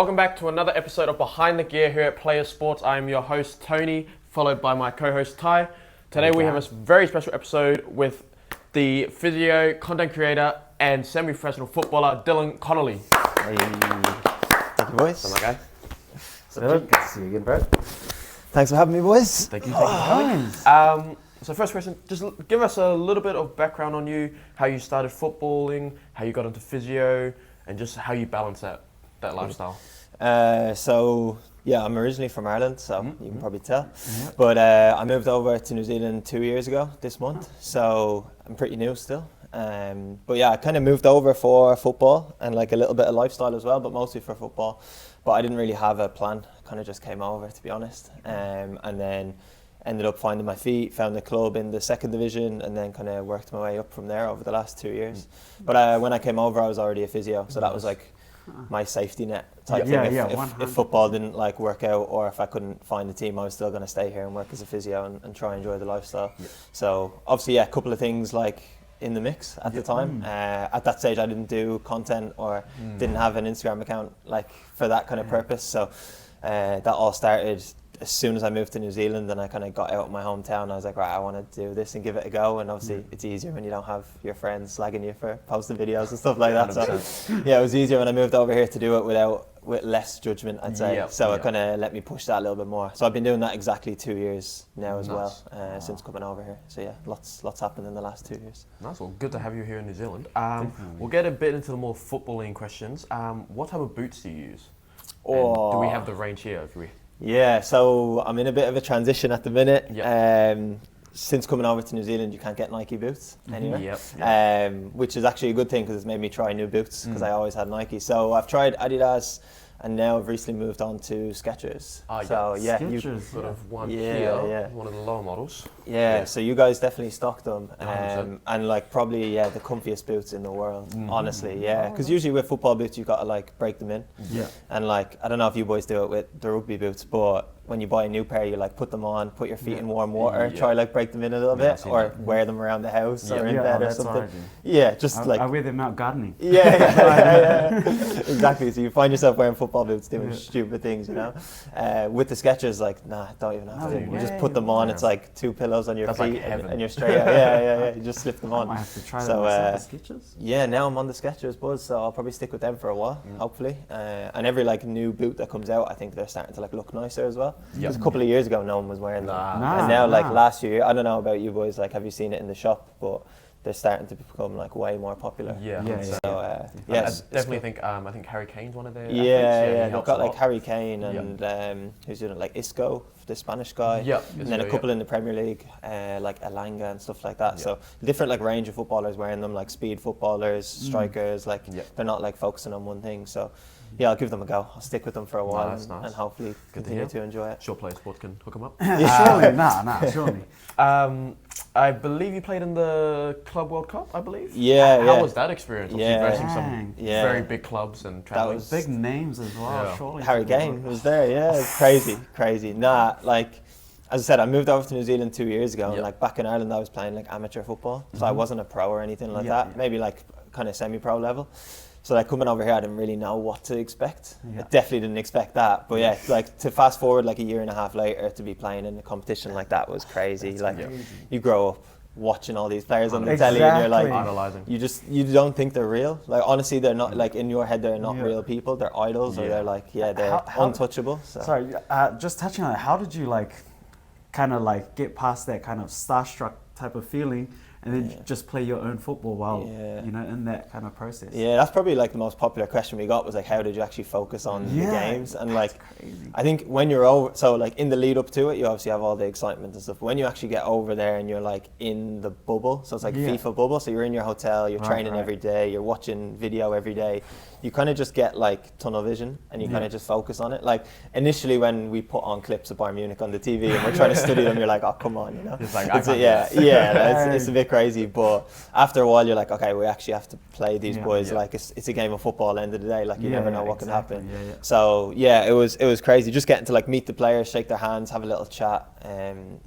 Welcome back to another episode of Behind the Gear here at Player Sports. I am your host, Tony, followed by my co-host, Ty. Today we have a very special episode with the physio, content creator, and semi-professional footballer, Connolly. Hey. Thank you, boys. What's up, my guy? Good to see you again, bro. Thanks for having me, boys. Thank you for coming. So first question, just give us a little bit of background on you, how you started footballing, how you got into physio, and just how you balance that lifestyle. I'm originally from Ireland, so you can probably tell. Mm-hmm. But I moved over to New Zealand 2 years ago this month, so I'm pretty new still. But yeah, I kind of moved over for football and like a little bit of lifestyle as well, but mostly for football. But I didn't really have a plan, kind of just came over, to be honest. And then ended up finding my feet, found a club in the second division, and then kind of worked my way up from there over the last 2 years. But when I came over, I was already a physio, so that was like my safety net type thing. If football didn't like work out, or if I couldn't find a team, I was still going to stay here and work as a physio and try and enjoy the lifestyle. Yeah. So obviously, a couple of things like in the mix at the time. At that stage, I didn't do content or didn't have an Instagram account like for that kind of purpose. So that all started as soon as I moved to New Zealand, and I kind of got out of my hometown. I was like, right, I want to do this and give it a go. And obviously, it's easier when you don't have your friends slagging you for posting videos and stuff like that. 100%. So yeah, it was easier when I moved over here to do it with less judgment, I'd say. So it kind of let me push that a little bit more. So I've been doing that exactly 2 years now as well, since coming over here. So yeah, lots happened in the last 2 years. Nice. Well, good to have you here in New Zealand. We'll get a bit into the more footballing questions. What type of boots do you use? And do we have the range here? Yeah, so I'm in a bit of a transition at the minute. Since coming over to New Zealand, you can't get Nike boots anywhere, which is actually a good thing because it's made me try new boots because I always had Nike. So I've tried Adidas, and now I've recently moved on to Skechers. Skechers, you've sort of one here, one of the lower models. So you guys definitely stock them, and like probably the comfiest boots in the world, honestly. Because usually with football boots you got to like break them in, and like I don't know if you boys do it with the rugby boots, but when you buy a new pair, you like put them on, put your feet in warm water, try like break them in a little bit, or wear them around the house or in bed or something. I wear them out gardening. Exactly. So you find yourself wearing football boots doing stupid things, you know. With the Skechers, like don't even have to. You just put them on. It's like 2 pillows on your feet, and you're straight out. You just slip them on. I have to try that. The Skechers. Yeah, now I'm on the Skechers, buzz. So I'll probably stick with them for a while, hopefully. And every like new boot that comes out, I think they're starting to like look nicer as well. Because a couple of years ago, no one was wearing them, and now like last year, I don't know about you boys. Like, have you seen it in the shop? But they're starting to become like way more popular. I definitely think I think Harry Kane's one of their athletes. They've got like Harry Kane and who's doing it, like Isco, the Spanish guy, and then a couple in the Premier League, like Elanga and stuff like that. So different like range of footballers wearing them, like speed footballers, strikers. Like they're not like focusing on one thing. So I'll give them a go. I'll stick with them for a while and hopefully continue to enjoy it. Sure, Player Sport can hook them up. Surely. I believe you played in the Club World Cup, I believe? How was that experience? Versing some very big clubs and traveling. That was big names as well, surely. Harry Kane was there, crazy. Like, as I said, I moved over to New Zealand 2 years ago, and like back in Ireland I was playing like amateur football, so I wasn't a pro or anything like that, maybe like kind of semi-pro level. So like coming over here, I didn't really know what to expect. I definitely didn't expect that. But like to fast forward like a year and a half later to be playing in a competition like that was crazy. You grow up watching all these players on the telly and you're like idolizing. You don't think they're real. Like honestly, they're not like in your head. They're not real people. They're idols, or they're like they're untouchable. So. Sorry, just touching on it. How did you like kind of like get past that kind of starstruck type of feeling? And then just play your own football while, in that kind of process. Yeah, that's probably like the most popular question we got was like, how did you actually focus on the games? And like, I think when you're over, so like in the lead up to it, you obviously have all the excitement and stuff. When you actually get over there and you're like in the bubble, so it's like FIFA bubble. So you're in your hotel, you're training every day, you're watching video every day. You kind of just get like tunnel vision and you kind of just focus on it. Like initially when we put on clips of Bayern Munich on the TV and we're trying to study them, you're like, oh, come on, you know? It's like, it's a bit crazy. But after a while, you're like, okay, we actually have to play these boys. Like it's a game of football at the end of the day. Like you never know what can happen. So it was crazy. Just getting to like meet the players, shake their hands, have a little chat,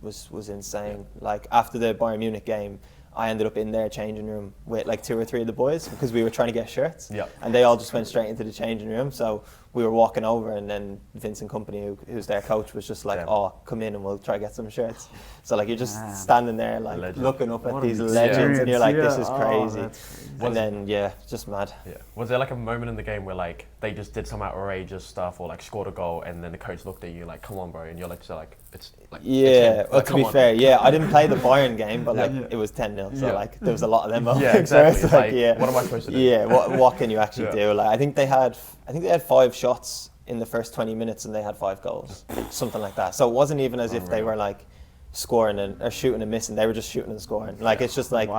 was insane. Like after the Bayern Munich game, I ended up in their changing room with like 2 or 3 of the boys because we were trying to get shirts. Yep. And they all just went straight into the changing room. So we were walking over, and then Vincent Company, who's their coach, was just like, "Oh, come in and we'll try to get some shirts." So like you're just standing there like looking up at these legends, and you're like, "This is crazy." And then just mad. Yeah. Was there like a moment in the game where like they just did some outrageous stuff or like scored a goal, and then the coach looked at you like, "Come on, bro," and you're like, it's like well, to be fair, I didn't play the Bayern game, but like it was 10-0, so like there was a lot of them. Yeah, exactly. So like, what am I supposed to do? Yeah, what can you actually do? Like I think they had 5 shots in the first 20 minutes, and they had 5 goals, something like that. So it wasn't even as if they were like scoring or shooting and missing. They were just shooting and scoring. Like it's just like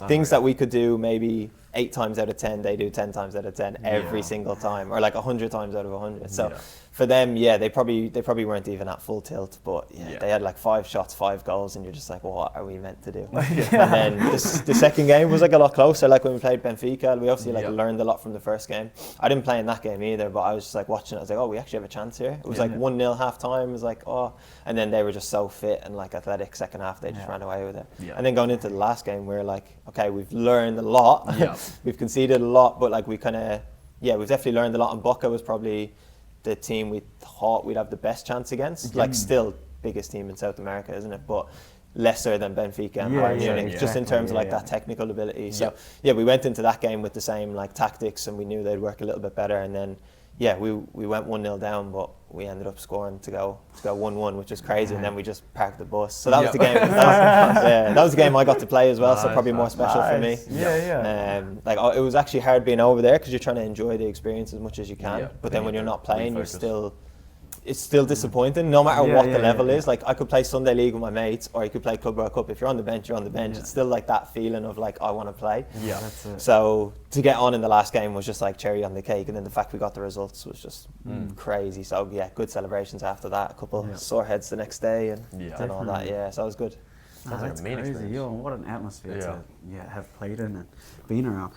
things that we could do maybe 8 times out of 10, they do 10 times out of 10 every single time, or like 100 times out of 100. So for them, they probably weren't even at full tilt, but they had like 5 shots, 5 goals, and you're just like, what are we meant to do? And then the second game was like a lot closer. Like when we played Benfica, we obviously like learned a lot from the first game. I didn't play in that game either, but I was just like watching it. I was like, oh, we actually have a chance here. It was like 1-0 half time. It was like, oh, and then they were just so fit and like athletic. Second half, they just ran away with it. And then going into the last game, we were like, okay, we've learned a lot. We've conceded a lot, but like we kind of, we've definitely learned a lot. And Boca was probably the team we thought we'd have the best chance against. Like still biggest team in South America, isn't it? But lesser than Benfica and Bayern Munich, just in terms of like that technical ability. So we went into that game with the same like tactics, and we knew they'd work a little bit better. And then we went 1-0 down, but we ended up scoring to go 1-1, which is crazy. And then we just parked the bus. So that was the game. That was the game I got to play as well. So probably more special for me. Like it was actually hard being over there because you're trying to enjoy the experience as much as you can. But then when you're not playing, it's still disappointing, no matter what the level is. Like I could play Sunday League with my mates, or you could play Club World Cup. If you're on the bench, you're on the bench. It's still like that feeling of like, I want to play. That's it. So to get on in the last game was just like cherry on the cake, and then the fact we got the results was just crazy. So good celebrations after that. A couple sore heads the next day and all that. So it was good. Sounds like a mean experience. Yo, what an atmosphere to have played in and been around.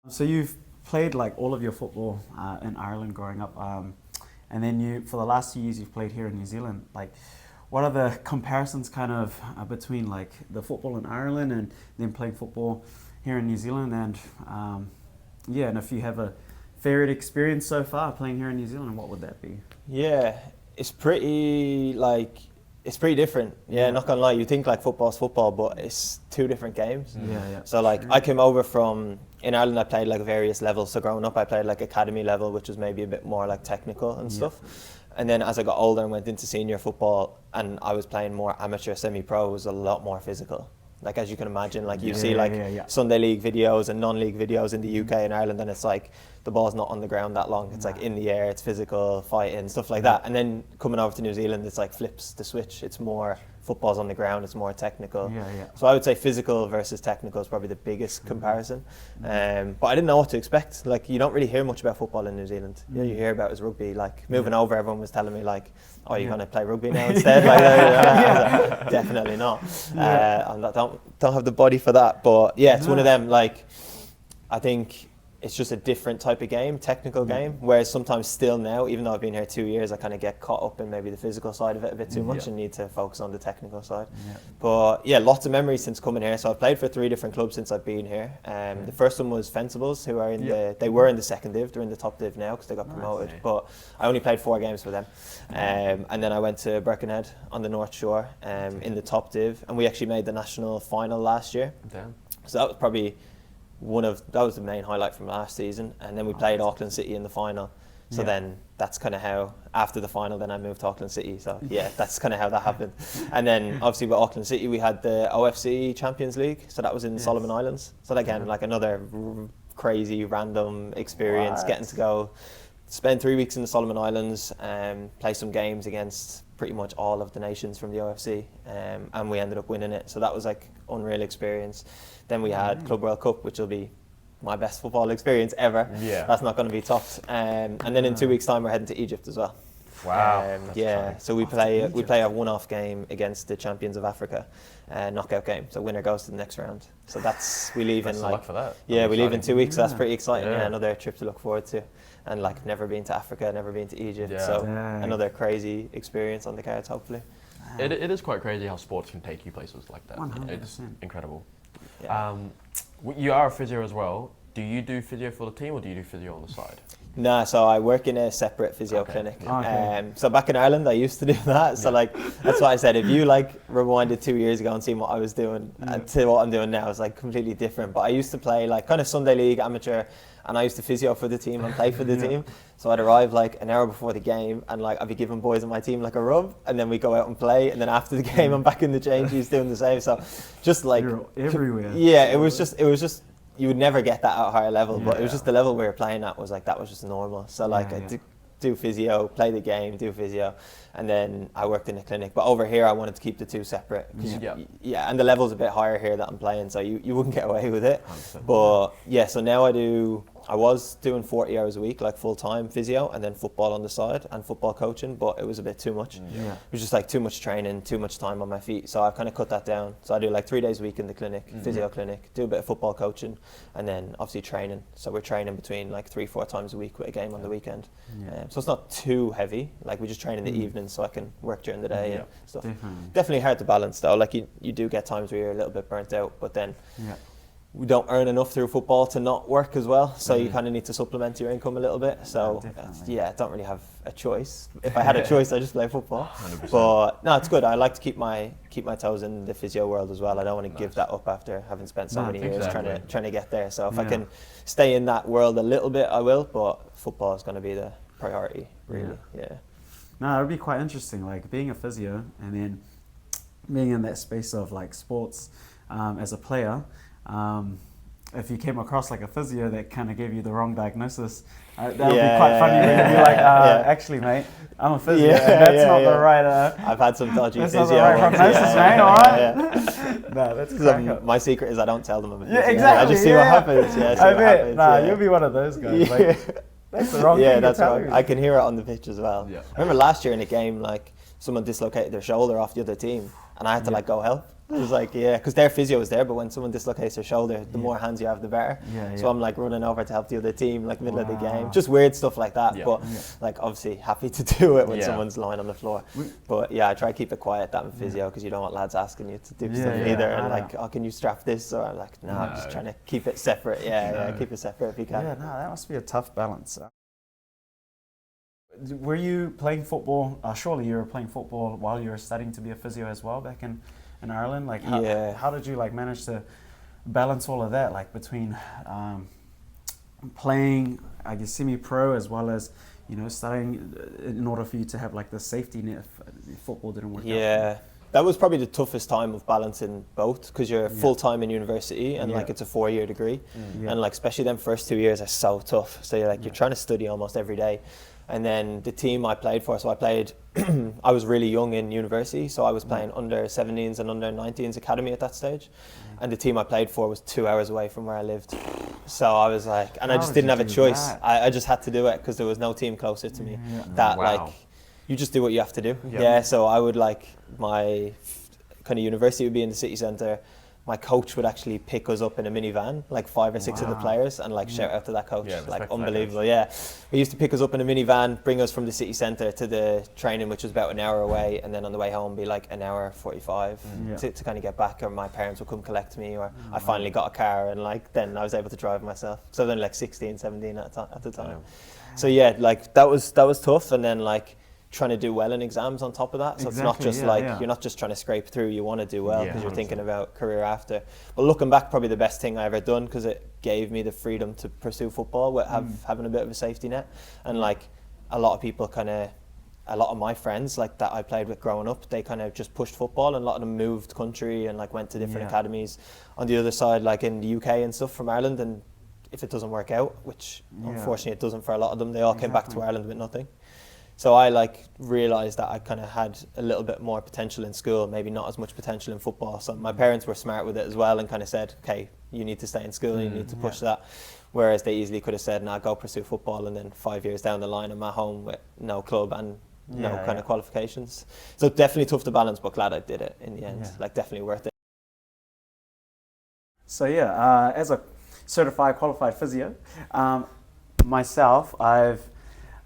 So you've played like all of your football in Ireland growing up, and then for the last 2 years you've played here in New Zealand. Like, what are the comparisons kind of between like the football in Ireland and then playing football here in New Zealand? And and if you have a favorite experience so far playing here in New Zealand, what would that be? It's pretty different. Not gonna lie, you think like football's football, but it's 2 different games. So like I came over from, in Ireland I played like various levels. So growing up I played like academy level, which was maybe a bit more like technical and stuff. And then as I got older and went into senior football, and I was playing more amateur, semi-pro, it was a lot more physical. Like as you can imagine, like you see Sunday League videos and non-league videos in the UK and Ireland, and it's like the ball's not on the ground that long. It's like in the air, it's physical, fighting, stuff like that. And then coming over to New Zealand, it's like flips the switch. It's more football's on the ground, it's more technical. So I would say physical versus technical is probably the biggest comparison. But I didn't know what to expect. Like you don't really hear much about football in New Zealand. You hear about is rugby. Like moving over, everyone was telling me like, oh, you're going to play rugby now instead? Like, definitely not. I don't have the body for that. But it's one of them. Like, I think it's just a different type of game, technical game. Whereas sometimes still now, even though I've been here 2 years, I kind of get caught up in maybe the physical side of it a bit too much and need to focus on the technical side. But lots of memories since coming here. So I've played for 3 different clubs since I've been here. The first one was Fencibles, who are they were in the second div. They're in the top div now because they got promoted. But I only played 4 games for them. And then I went to Birkenhead on the North Shore in the top div, and we actually made the national final last year. So that was probably that was the main highlight from last season. And then we played Auckland City in the final. So then that's kind of how, after the final, then I moved to Auckland City. So that's kind of how that happened. And then obviously with Auckland City, we had the OFC Champions League. So that was in Solomon Islands. So again, like another crazy random experience, getting to go spend 3 weeks in the Solomon Islands and play some games against pretty much all of the nations from the OFC. And we ended up winning it. So that was like unreal experience. Then we had Club World Cup, which will be my best football experience ever. That's not going to be topped. And then in 2 weeks' time, we're heading to Egypt as well. Wow. So we play a one-off game against the champions of Africa, knockout game. So winner goes to the next round. So we leave in like for that. We leave in 2 weeks. So that's pretty exciting. Another trip to look forward to. And like never been to Africa, never been to Egypt. So another crazy experience on the cards, hopefully. It is quite crazy how sports can take you places like that. 100%. It's incredible. Yeah. You are a physio as well. Do you do physio for the team or do you do physio on the side? No, so I work in a separate physio clinic. Okay. So back in Ireland, I used to do that. So like, that's why I said, if you like rewinded 2 years ago and seen what I was doing to what I'm doing now, it's like completely different. But I used to play like kind of Sunday league amateur, and I used to physio for the team and play for the team. So I'd arrive like an hour before the game, and like I'd be giving boys on my team like a rub, and then we go out and play, and then after the game, I'm back in the change. He's doing the same. So just like You're everywhere. Yeah, it was just. You would never get that at a higher level, but it was just the level we were playing at was like, that was just normal. So like I do physio, play the game, do physio, and then I worked in a clinic. But over here, I wanted to keep the two separate. And the level's a bit higher here that I'm playing, so you wouldn't get away with it. 100%. But yeah, so now I was doing 40 hours a week, like full-time physio, and then football on the side and football coaching, but it was a bit too much. It was just like too much training, too much time on my feet. So I've kind of cut that down. So I do like 3 days a week in the clinic, physio clinic, do a bit of football coaching, and then obviously training. So we're training between like 3-4 times a week with a game on the weekend. So it's not too heavy. Like we just train in the evenings so I can work during the day and stuff. Definitely hard to balance though. Like you do get times where you're a little bit burnt out, but then we don't earn enough through football to not work as well, so you kind of need to supplement your income a little bit. So I don't really have a choice. If I had a choice, I'd just play football. 100%. But no, it's good. I like to keep my toes in the physio world as well. I don't want to give that up after having spent so many years trying to get there. So if I can stay in that world a little bit, I will. But football is going to be the priority, really. No, it would be quite interesting, like being a physio and then being in that space of like sports as a player. If you came across like a physio that kind of gave you the wrong diagnosis, that would be quite funny when you'd be like, actually mate, I'm a physio, and that's not the right... I've had some dodgy that's physio. That's not the right prognosis, mate, alright? No, that's because my secret is I don't tell them I'm a physio. Exactly, I just see what happens. I bet. Nah, you'll be one of those guys. Like, that's the wrong thing. Yeah, that's wrong. I can hear it on the pitch as well. I remember last year in a game, like someone dislocated their shoulder off the other team, and I had to like go help. It was like, because their physio was there, but when someone dislocates their shoulder, the more hands you have, the better. So I'm like running over to help the other team, like middle of the game. Just weird stuff like that. But like obviously happy to do it when someone's lying on the floor. But I try to keep it quiet that in physio because you don't want lads asking you to do stuff either. And like, oh, can you strap this? Or I'm like, no, I'm just trying to keep it separate. Keep it separate if you can. Yeah, no, that must be a tough balance. Were you playing football? Surely you were playing football while you were studying to be a physio as well back in Ireland. Like, how did you like manage to balance all of that, like between playing, I guess, semi-pro as well as studying in order for you to have like the safety net if football didn't work out? That was probably the toughest time of balancing both because you're full-time in university and like it's a 4-year degree and like especially them first 2 years are so tough. So you're trying to study almost every day. And then the team I played for, so I played, I was really young in university, so I was playing under 17s and under 19s academy at that stage. And the team I played for was 2 hours away from where I lived. So I was like, and I just didn't have a choice. I just had to do it because there was no team closer to me. Like, you just do what you have to do. So I would like, my kind of university would be in the city centre. My coach would actually pick us up in a minivan, like 5 or 6 of the players, and like shout out to that coach, like unbelievable. He used to pick us up in a minivan, bring us from the city centre to the training, which was about an hour away, and then on the way home be like an hour 45 to kind of get back, or my parents would come collect me, or I finally got a car, and like then I was able to drive myself. So then like 16, 17 at the time. So like that was tough, and then like trying to do well in exams on top of that. So it's not just you're not just trying to scrape through, you want to do well because you're thinking about career after. But looking back, probably the best thing I ever done because it gave me the freedom to pursue football with having a bit of a safety net. And like a lot of my friends like that I played with growing up, they kind of just pushed football, and a lot of them moved country and like went to different academies on the other side, like in the UK and stuff from Ireland. And if it doesn't work out, which unfortunately it doesn't for a lot of them, they all came back to Ireland with nothing. So I like realised that I kind of had a little bit more potential in school, maybe not as much potential in football. So my parents were smart with it as well and kind of said, okay, you need to stay in school, you need to push that. Whereas they easily could have said, nah, go pursue football, and then 5 years down the line I'm at home with no club and no kind of qualifications. So definitely tough to balance, but glad I did it in the end. Like definitely worth it. So as a certified qualified physio, myself, I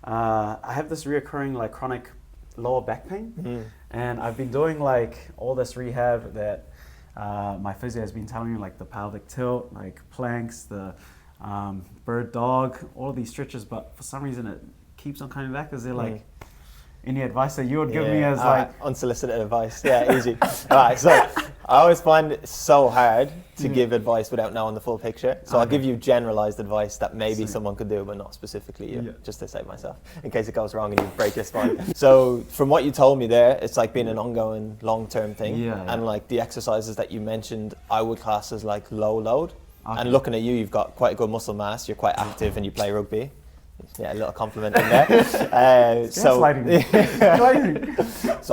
have this reoccurring like chronic lower back pain, And I've been doing like all this rehab that my physio has been telling me, like the pelvic tilt, like planks, the bird dog, all of these stretches, but for some reason it keeps on coming back. Is there like any advice that you would give me as like unsolicited advice? Yeah, easy. Alright, so I always find it so hard to give advice without knowing the full picture. So I'll give you generalized advice that maybe someone could do, but not specifically you, just to save myself, in case it goes wrong and you break your spine. So from what you told me there, it's like been an ongoing long-term thing. And like the exercises that you mentioned, I would class as like low load. And looking at you, you've got quite a good muscle mass, you're quite active and you play rugby. Yeah, a little compliment in there. So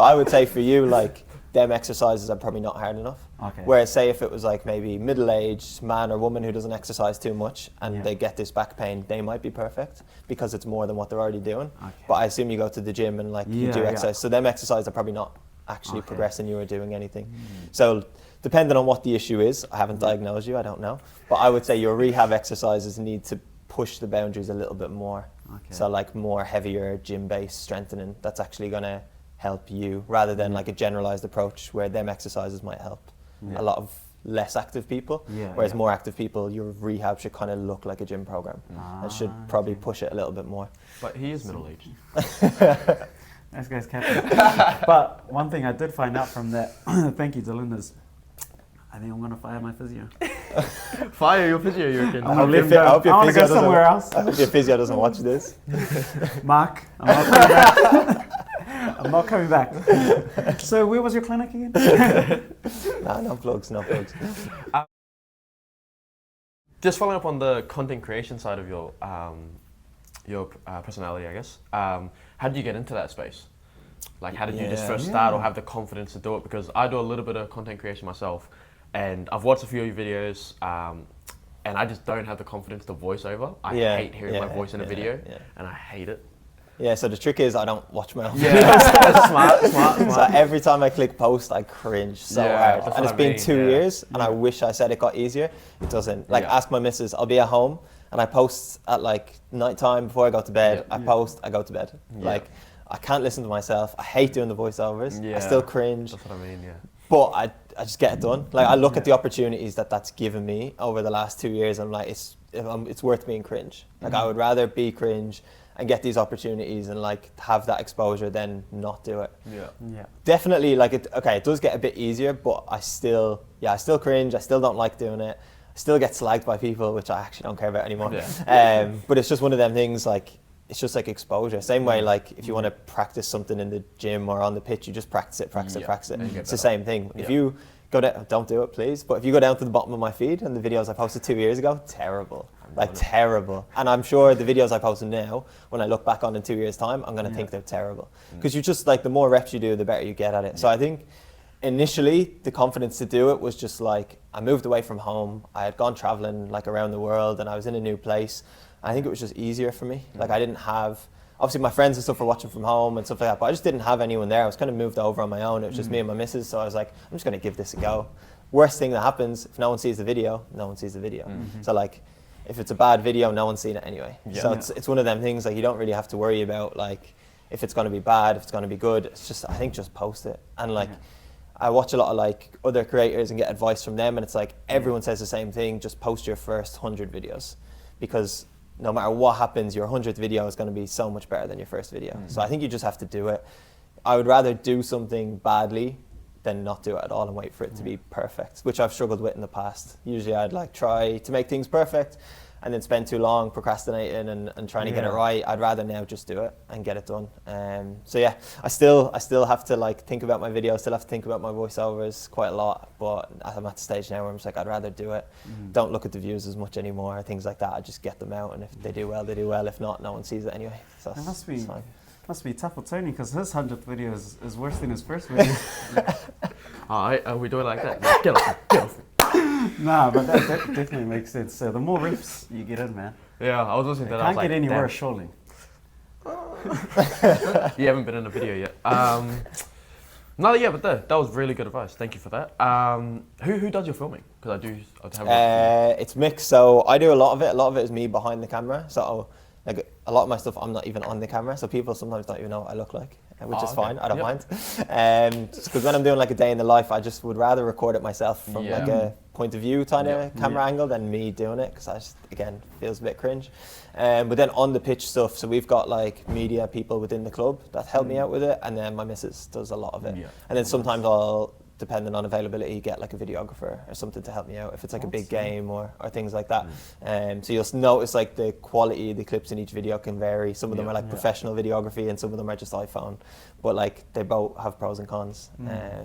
I would say for you, like, them exercises are probably not hard enough. Whereas say if it was like maybe middle-aged man or woman who doesn't exercise too much and they get this back pain, they might be perfect because it's more than what they're already doing. But I assume you go to the gym and like you do exercise. So them exercises are probably not actually progressing you or doing anything. So depending on what the issue is, I haven't diagnosed you, I don't know. But I would say your rehab exercises need to push the boundaries a little bit more. So like more heavier gym-based strengthening that's actually going to help you rather than like a generalized approach where them exercises might help a lot of less active people, whereas more active people, your rehab should kind of look like a gym program and should probably push it a little bit more. But he is middle-aged. This guy's captain. But one thing I did find out from that, thank you Dylan, is I think I'm going to fire my physio. Fire your physio, you reckon? I want to go somewhere else. I hope your physio doesn't watch this. Mark, I'm not coming back. I'm not coming back. So where was your clinic again? No plugs. Just following up on the content creation side of your personality, I guess. How did you get into that space? Like, how did you just first start or have the confidence to do it? Because I do a little bit of content creation myself, and I've watched a few of your videos, and I just don't have the confidence to voice over. I hate hearing my voice in a video, and I hate it. Yeah, so the trick is I don't watch my own videos. Yeah, smart. So every time I click post, I cringe so hard. And it's been 2 years, and I wish I said it got easier. It doesn't. Like, ask my missus, I'll be at home, and I post at like night time before I go to bed. I post, I go to bed. Like, I can't listen to myself. I hate doing the voiceovers. I still cringe. That's what I mean, But I just get it done. Like, I look at the opportunities that's given me over the last 2 years. I'm like, it's worth being cringe. Like, I would rather be cringe and get these opportunities and like have that exposure than not do it. Definitely, like, it does get a bit easier, but I still cringe. I still don't like doing it. I still get slagged by people, which I actually don't care about anymore. But it's just one of them things, like, it's just like exposure. Same way, like, if you want to practice something in the gym or on the pitch, you just practice it. It's the same thing. If you go down, don't do it, please. But if you go down to the bottom of my feed and the videos I posted 2 years ago, terrible. And I'm sure the videos I post now, when I look back on in 2 years' time, I'm going to think they're terrible. Because you just, like, the more reps you do, the better you get at it. So I think initially the confidence to do it was just like, I moved away from home. I had gone traveling like around the world and I was in a new place. I think it was just easier for me. Like, I didn't have, obviously my friends and stuff were watching from home and stuff like that, but I just didn't have anyone there. I was kind of moved over on my own. It was just me and my missus. So I was like, I'm just going to give this a go. Worst thing that happens, if no one sees the video, no one sees the video. So like, if it's a bad video, no one's seen it anyway. So it's one of them things, like, you don't really have to worry about like if it's going to be bad, if it's going to be good. It's just, I think, just post it. And like, I watch a lot of like other creators and get advice from them, and it's like everyone says the same thing: just post your first 100 videos, because no matter what happens, your 100th video is going to be so much better than your first video. So I think you just have to do it. I would rather do something badly than not do it at all and wait for it to be perfect, which I've struggled with in the past. Usually I'd like try to make things perfect and then spend too long procrastinating and trying to get it right. I'd rather now just do it and get it done. So yeah, I still have to like think about my videos, still have to think about my voiceovers quite a lot, but I'm at the stage now where I'm just like, I'd rather do it. Don't look at the views as much anymore, things like that. I just get them out, and if they do well, they do well. If not, no one sees it anyway. So it must be tough for Tony, because his 100th video is worse than his first video. Are we doing like that? Get off it. Nah, but that definitely makes sense. So the more reps you get in, man. Yeah, I was listening to that. Can't get any worse, surely. You haven't been in a video yet. No, yeah, but that was really good advice. Thank you for that. Who does your filming? Because I have. It's mixed. So I do a lot of it. A lot of it is me behind the camera. So like a lot of my stuff, I'm not even on the camera. So people sometimes don't even know what I look like. which is okay. fine. I don't mind. Because when I'm doing like a day in the life, I just would rather record it myself from like a point of view kind of camera angle than me doing it, because I just, again, feels a bit cringe. But then on the pitch stuff, so we've got like media people within the club that help me out with it, and then my missus does a lot of it. And then sometimes I'll, depending on availability, get like a videographer or something to help me out if it's like a big game or things like that. So you'll notice like the quality of the clips in each video can vary. Some of them are like professional videography and some of them are just iPhone, but like they both have pros and cons.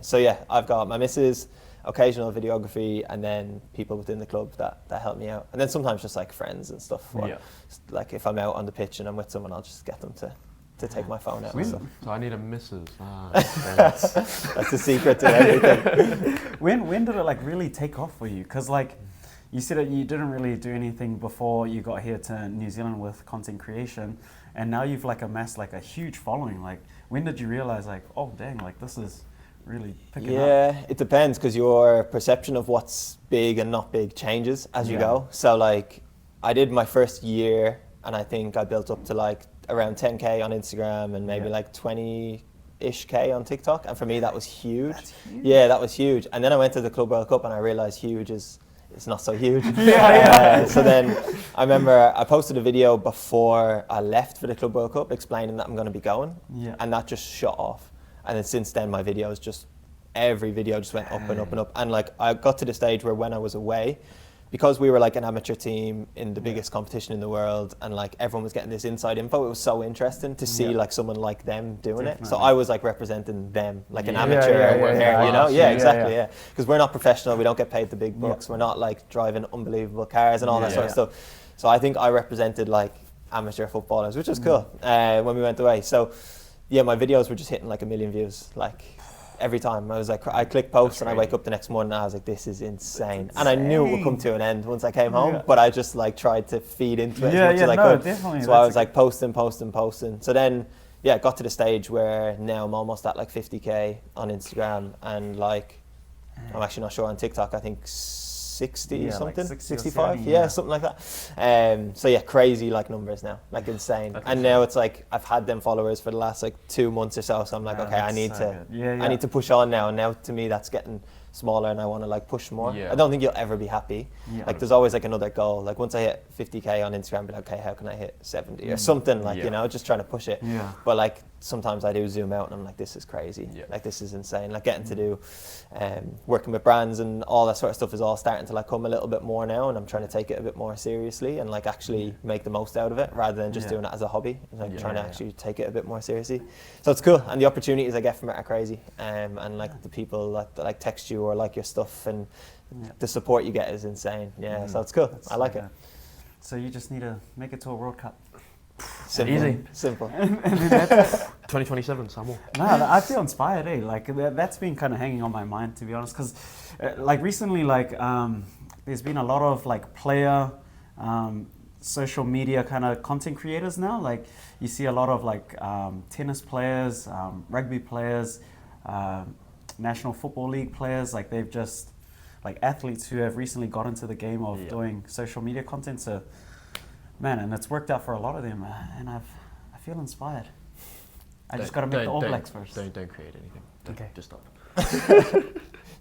So yeah, I've got my missus, occasional videography, and then people within the club that help me out. And then sometimes just like friends and stuff. Or like if I'm out on the pitch and I'm with someone, I'll just get them to take my phone out. So I need a missus. That's the secret to everything. When did it like really take off for you? Because like you said that you didn't really do anything before you got here to New Zealand with content creation, and now you've like amassed like a huge following. Like when did you realize like, oh dang, like this is really picking up? Yeah, it depends, because your perception of what's big and not big changes as you go. So like I did my first year and I think I built up to like around 10k on Instagram and maybe like 20-ish k on TikTok, and for me that was huge. That's huge. Yeah, that was huge. And then I went to the Club World Cup and I realized huge is not so huge. So then I remember I posted a video before I left for the Club World Cup explaining that I'm going to be going, and that just shot off. And then since then my videos just, every video just went up and up and up. And like I got to the stage where when I was away, because we were like an amateur team in the biggest competition in the world, and like everyone was getting this inside info, it was so interesting to see like someone like them doing it. So I was like representing them, like an amateur, you know? Exactly. Because we're not professional, we don't get paid the big bucks, we're not like driving unbelievable cars and all that sort of stuff. So I think I represented like amateur footballers, which was cool when we went away. So yeah, my videos were just hitting like 1 million views, like every time. I was like, I click post and I wake up the next morning and I was like, this is insane. And I knew it would come to an end once I came home, but I just like tried to feed into it as much as I could. Definitely. So I was like posting. So then, yeah, got to the stage where now I'm almost at like 50k on Instagram, and like, I'm actually not sure on TikTok, I think 60 something, like 60 65, 70, something like that. So yeah, crazy like numbers now, like insane. And now it's like I've had them followers for the last like 2 months or so. So I'm like, okay, I need to push on now. And now to me, that's getting smaller, and I want to like push more. I don't think you'll ever be happy. Like there's always like another goal. Like once I hit 50k on Instagram, be like, okay, how can I hit 70 or something? Like you know, just trying to push it. But like sometimes I do zoom out and I'm like, this is crazy. Like this is insane. Like getting to do working with brands and all that sort of stuff is all starting to like come a little bit more now, and I'm trying to take it a bit more seriously and like actually make the most out of it rather than just doing it as a hobby. Like trying to actually take it a bit more seriously. So it's cool, and the opportunities I get from it are crazy. And like the people that like text you or like your stuff, and the support you get is insane. So it's cool. I like it. So you just need to make it to a World Cup. Simple. And then that's 2027, Samuel. No, I feel inspired, eh? Like that's been kind of hanging on my mind, to be honest, because like recently, like there's been a lot of like player social media kind of content creators now. Like you see a lot of like tennis players, rugby players, National Football League players. Like they've just like athletes who have recently got into the game of doing social media content. So man, and it's worked out for a lot of them, and I feel inspired. I just got to make the All Blacks first. Don't create anything. Okay. Just stop.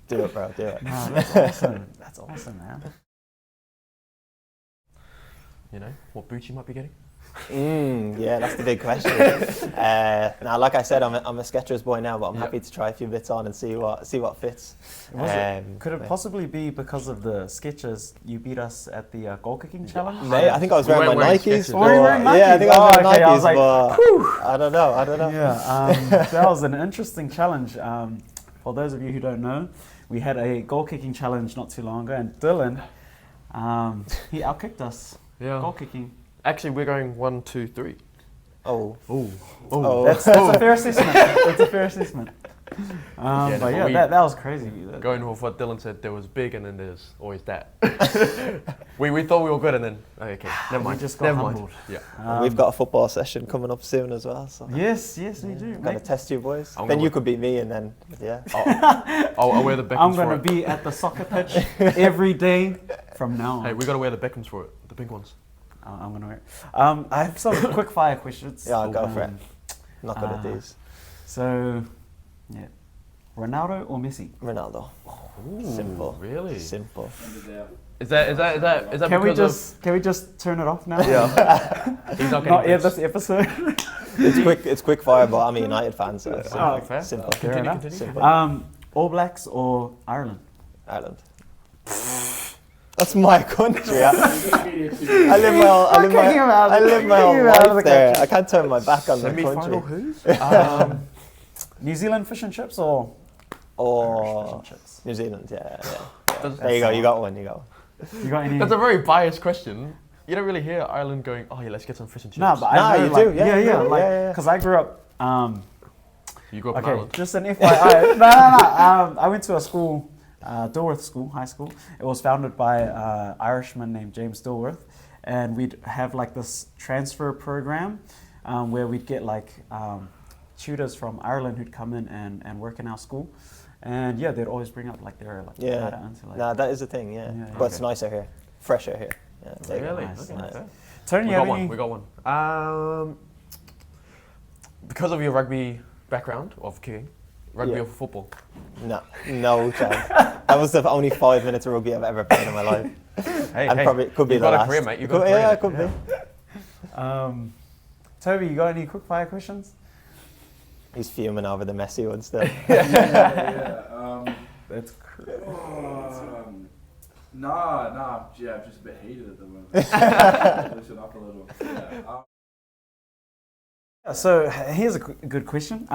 Do it, bro. Do it. No, that's awesome. That's awesome, man. You know what boots you might be getting? Yeah, that's the big question. Now, like I said, I'm a Skechers boy now, but I'm happy to try a few bits on and see what fits. Could it possibly be because of the Skechers you beat us at the goal kicking challenge? Mate, I think I was wearing my Nikes. Were you wearing Nikes? Yeah, I think I was wearing Nikes, I was like, but I don't know. Yeah, that was an interesting challenge. For those of you who don't know, we had a goal kicking challenge not too long ago, and Dylan, he outkicked us. Goal kicking. Actually, we're going 1, 2, 3. Oh. That's a fair assessment. That's a fair assessment. That was crazy. Going off what Dylan said, there was big and then there's always that. we thought we were good and then, okay, never mind. We just got humbled. Yeah. We've got a football session coming up soon as well. So Yes, we do. Got to test you boys. Then you could beat me, and then, I'll wear the Beckhams I'm going to be at the soccer pitch every day from now on. Hey, we got to wear the Beckhams for it, the pink ones. I'm going to wear it. I have some quick fire questions. Yeah, I'll go for it. Not good at these. So, yeah. Ronaldo or Messi? Ronaldo. Ooh, Simple. Really? Simple. Is that Can we just turn it off now? Yeah. He's not Not getting yet fixed. this episode. It's quickfire, but I'm a United fan, so it's Oh, fair. simple. Fair enough. Continue. Simple. All Blacks or Ireland? Ireland. That's my country. I live my whole, I live my, I live my whole life there. I can't turn my back on the Semi-final country. who's? New Zealand fish and chips or Or Irish fish and chips? New Zealand, yeah. Does- There you go, you got one, you got one. You got any? That's a very biased question. You don't really hear Ireland going, oh yeah, let's get some fish and chips. No, but Nah, I know, you like, do, yeah, yeah, yeah, like, yeah. because I grew up. You grew up in Okay, Ireland. just an FYI. No. I went to a school, Dilworth School, high school. It was founded by an Irishman named James Dilworth, and we'd have like this transfer program where we'd get like tutors from Ireland who'd come in and work in our school, and yeah, they'd always bring up like their like Yeah. data into like. Nah, that is the thing, yeah. Yeah, But it's okay. nicer here. Fresher here. Yeah, there you go. Really? Nice, Okay, nice. fair. Tony, We you got have any? one. We got one. Because of your rugby background of kicking, rugby Yeah. or football? No chance. That was the only 5 minutes of rugby I've ever played in my life. Hey, And probably could be you've the got last. a career, mate. You've Could- got a career. Yeah, it could be. Toby, you got any quick fire questions? He's fuming over the Messi one still. That's crazy. Nah. Yeah, I'm just a bit heated at the moment. Listen up a little. Yeah. So here's a good question.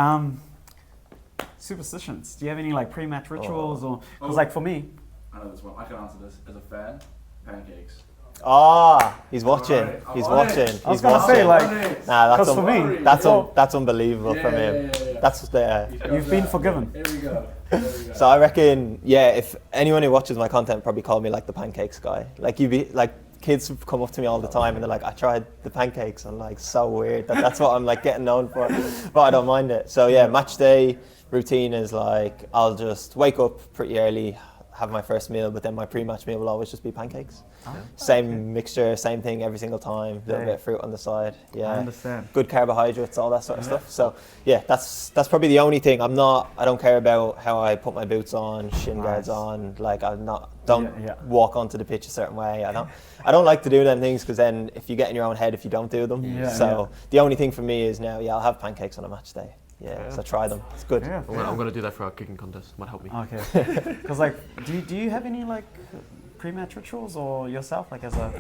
Superstitions. Do you have any like pre-match rituals or? Because like for me, I know this one. I can answer this. As a fan, pancakes. He's watching. Alright, He's I'm on watching. it. I was He's gonna watching. say like, Nah, that's 'cause for me, that's unbelievable from him. Yeah. That's the. You've been forgiven. Here we go. There we go. So I reckon, yeah, if anyone who watches my content probably call me like the pancakes guy. Like kids come up to me all the time and they're like, I tried the pancakes. I'm like, so weird. That's what I'm like getting known for, but I don't mind it. So yeah, match day routine is like I'll just wake up pretty early, have my first meal, but then my pre-match meal will always just be pancakes. Same mixture, same thing every single time. A little bit of fruit on the side. I Yeah. understand. Good carbohydrates, all that sort of stuff. So yeah, that's probably the only thing. I don't care about how I put my boots on, shin guards Nice. on. Like don't Yeah. walk onto the pitch a certain way. I don't like to do them things because then if you get in your own head if you don't do them. Yeah, So the only thing for me is now, I'll have pancakes on a match day. Yeah, Yeah. so try them. It's good. Yeah. I'm gonna do that for our kicking contest. Might help me. Okay. Because like, do you have any like pre-match rituals or yourself like as a?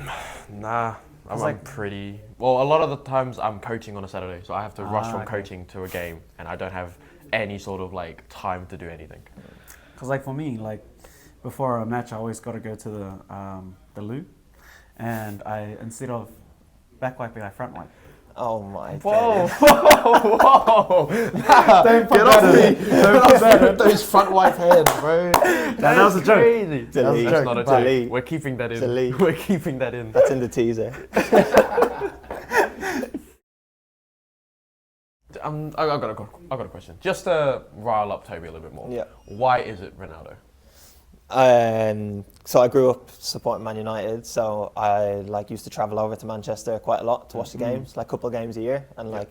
Nah, I'm like- pretty. Well, a lot of the times I'm coaching on a Saturday, so I have to rush from okay. coaching to a game, and I don't have any sort of like time to do anything. Because like for me, like before a match, I always got to go to the loo, and I instead of back wiping, I front wipe. Oh my Whoa, days. whoa! Nah, Don't put get that off in. me! Don't put that in. Those front wipe hands, bro. that was a joke. Crazy. That was a Delete. That's joke. not a Delete. joke. We're keeping that in. Delete. We're keeping that in. That's in the teaser. I've got a question. Just to rile up Toby a little bit more. Yeah. Why is it Ronaldo? So I grew up supporting Man United, so I used to travel over to Manchester quite a lot to watch the games, like a couple of games a year. And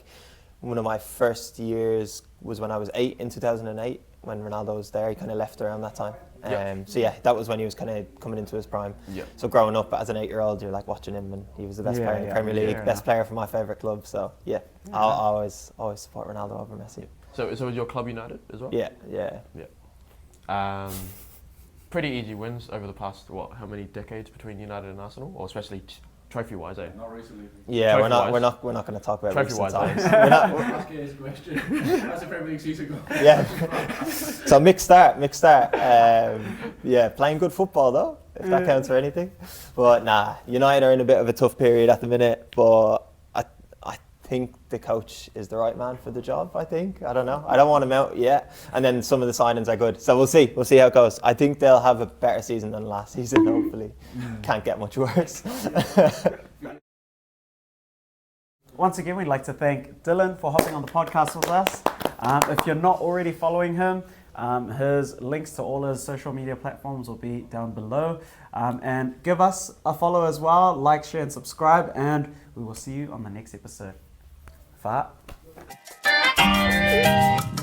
one of my first years was when I was 8 in 2008, when Ronaldo was there. He kind of left around that time. So yeah, that was when he was kind of coming into his prime. Yeah. So growing up as an 8-year-old, you're like watching him, and he was the best Yeah, player in the yeah, Premier yeah, League, fair best enough. player for my favourite club. So yeah, I'll always support Ronaldo over Messi. So is your club United as well? Yeah. Pretty easy wins over the past how many decades between United and Arsenal, or especially trophy-wise, eh? Not recently. Yeah, we're Trophy-wise. not going to talk about Trophy-wise, recent times. eh? We're not, Ask his question. That's a Premier League season ago. yeah. So mixed start. Yeah, playing good football though, if that counts for anything. But nah, United are in a bit of a tough period at the minute, but I think the coach is the right man for the job, I don't know. I don't want him out yet. And then some of the signings are good. So we'll see how it goes. I think they'll have a better season than last season, hopefully. Can't get much worse. Once again, we'd like to thank Dylan for hopping on the podcast with us. If you're not already following him, his links to all his social media platforms will be down below. And give us a follow as well, like, share, and subscribe. And we will see you on the next episode. Fa. Bye.